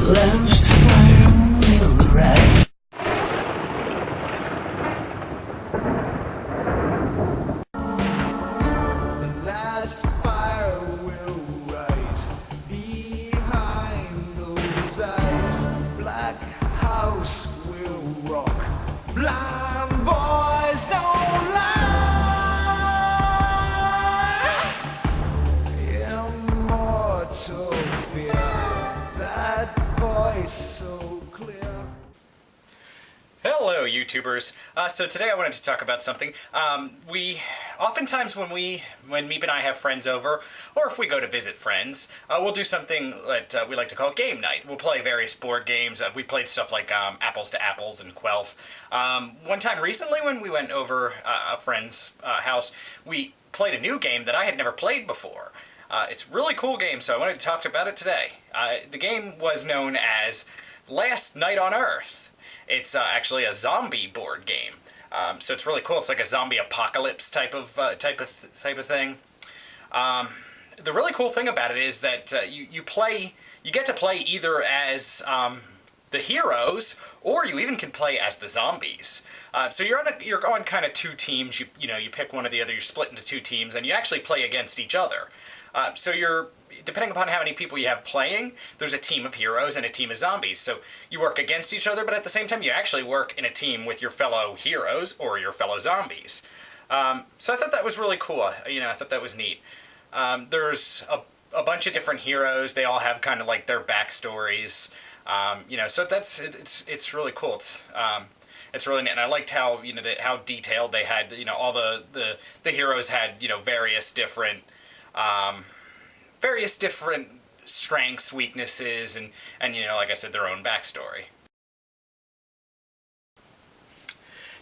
last fire will rise. The last fire will rise behind those eyes. Black house will rock. Blind boys don't lie. Immortal fear, that voice so clear. Hello, YouTubers. So today I wanted to talk about something. We oftentimes when Meep and I have friends over, or if we go to visit friends, we'll do something that we like to call game night. We'll play various board games. We played stuff like Apples to Apples and Quelf. One time recently when we went over a friend's house, we played a new game that I had never played before. It's a really cool game, so I wanted to talk about it today. The game was known as Last Night on Earth. It's actually a zombie board game, so it's really cool. It's like a zombie apocalypse type of thing. The really cool thing about it is that you get to play either as the heroes, or you even can play as the zombies. So you're on kind of two teams. You pick one or the other. You're split into two teams, and you actually play against each other. So depending upon how many people you have playing, there's a team of heroes and a team of zombies. So you work against each other, but at the same time you actually work in a team with your fellow heroes or your fellow zombies. So I thought that was really cool. I thought that was neat. There's a bunch of different heroes. They all have kind of like their backstories. So it's really cool. It's really neat, and I liked how how detailed they had. All the heroes had various different strengths, weaknesses, and like I said, their own backstory.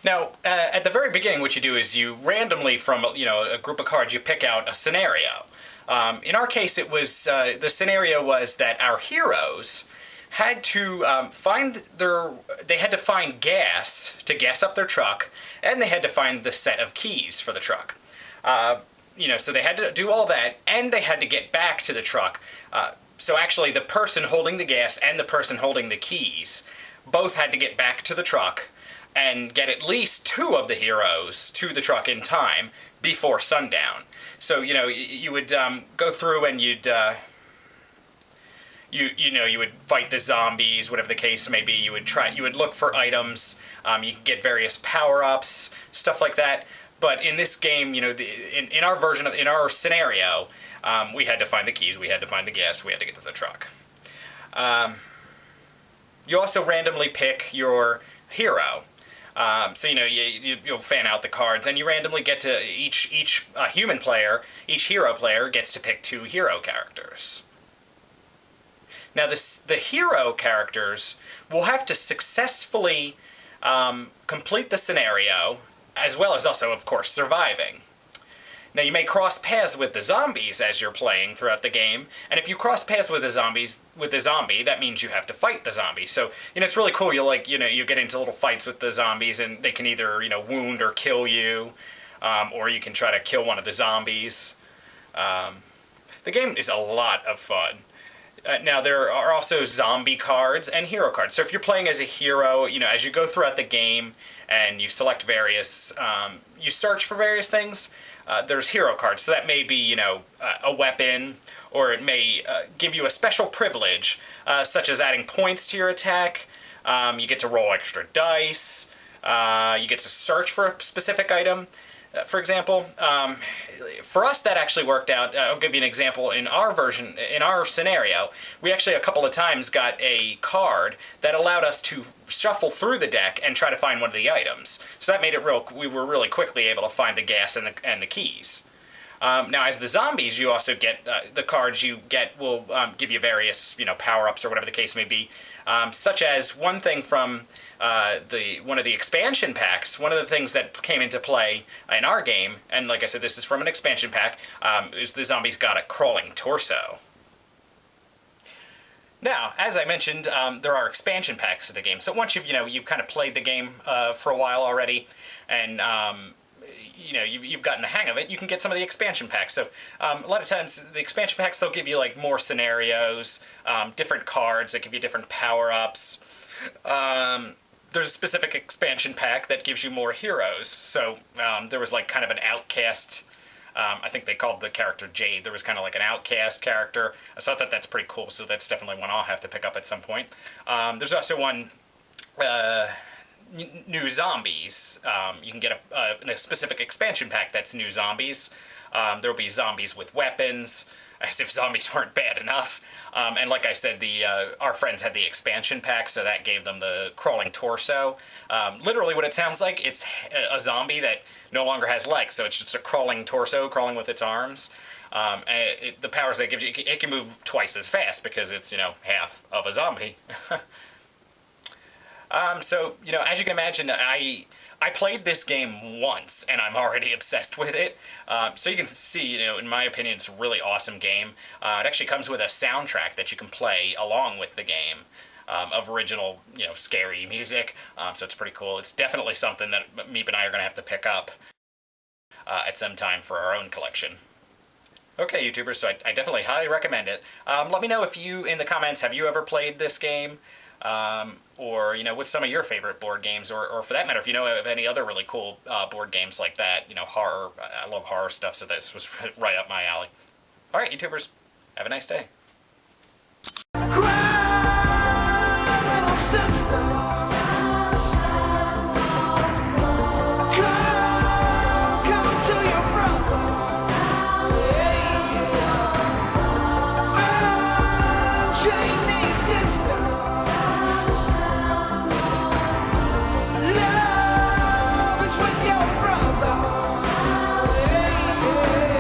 Now, at the very beginning, what you do is you randomly from a group of cards, you pick out a scenario. In our case, it was the scenario was that our heroes had to find gas to gas up their truck, and they had to find the set of keys for the truck. So they had to do all that, and they had to get back to the truck. So actually, the person holding the gas and the person holding the keys both had to get back to the truck and get at least two of the heroes to the truck in time before sundown. So you would go through and you would fight the zombies, whatever the case may be. You would look for items. You could get various power-ups, stuff like that. But in this game, in our scenario, we had to find the keys, we had to find the gas, we had to get to the truck. You also randomly pick your hero. So you'll fan out the cards, and you randomly get to each hero player gets to pick two hero characters. Now the hero characters will have to successfully complete the scenario, as well as also, of course, surviving. Now, you may cross paths with the zombies as you're playing throughout the game, and if you cross paths with the zombie, that means you have to fight the zombie. So, it's really cool. You get into little fights with the zombies, and they can either, wound or kill you, or you can try to kill one of the zombies. The game is a lot of fun. Now, there are also zombie cards and hero cards. So if you're playing as a hero, as you go throughout the game and you select various, you search for various things, there's hero cards. So that may be, a weapon, or it may give you a special privilege, such as adding points to your attack. You get to roll extra dice. You get to search for a specific item. For example, for us that actually worked out. I'll give you an example. In our scenario, we actually a couple of times got a card that allowed us to shuffle through the deck and try to find one of the items. So that made it we were really quickly able to find the gas and the keys. Now, as the zombies, you also get the cards you get will give you various power-ups or whatever the case may be, such as one thing from one of the expansion packs. One of the things that came into play in our game, and like I said, this is from an expansion pack, is the zombies got a crawling torso. Now, as I mentioned, there are expansion packs to the game. So once you've kind of played the game for a while already, and you've gotten the hang of it, you can get some of the expansion packs. So a lot of times the expansion packs, they'll give you like more scenarios, different cards that give you different power-ups. There's a specific expansion pack that gives you more heroes. So there was like kind of an outcast. I think they called the character Jade. There was kind of like an outcast character. So I thought that's pretty cool. So that's definitely one I'll have to pick up at some point. There's also one new zombies. You can get a specific expansion pack that's new zombies. There will be zombies with weapons, as if zombies weren't bad enough. And like I said, our friends had the expansion pack, so that gave them the crawling torso. Literally what it sounds like, it's a zombie that no longer has legs, so it's just a crawling torso, crawling with its arms. The powers that gives you, it can move twice as fast because it's, half of a zombie. So, as you can imagine, I played this game once, and I'm already obsessed with it. So you can see, in my opinion, it's a really awesome game. It actually comes with a soundtrack that you can play along with the game of original, scary music. So it's pretty cool. It's definitely something that Meep and I are going to have to pick up at some time for our own collection. Okay, YouTubers, so I definitely highly recommend it. Let me know if in the comments, have you ever played this game? Or, what's some of your favorite board games, or for that matter, if you know of any other really cool board games like that, horror. I love horror stuff, so this was right up my alley. All right, YouTubers, have a nice day.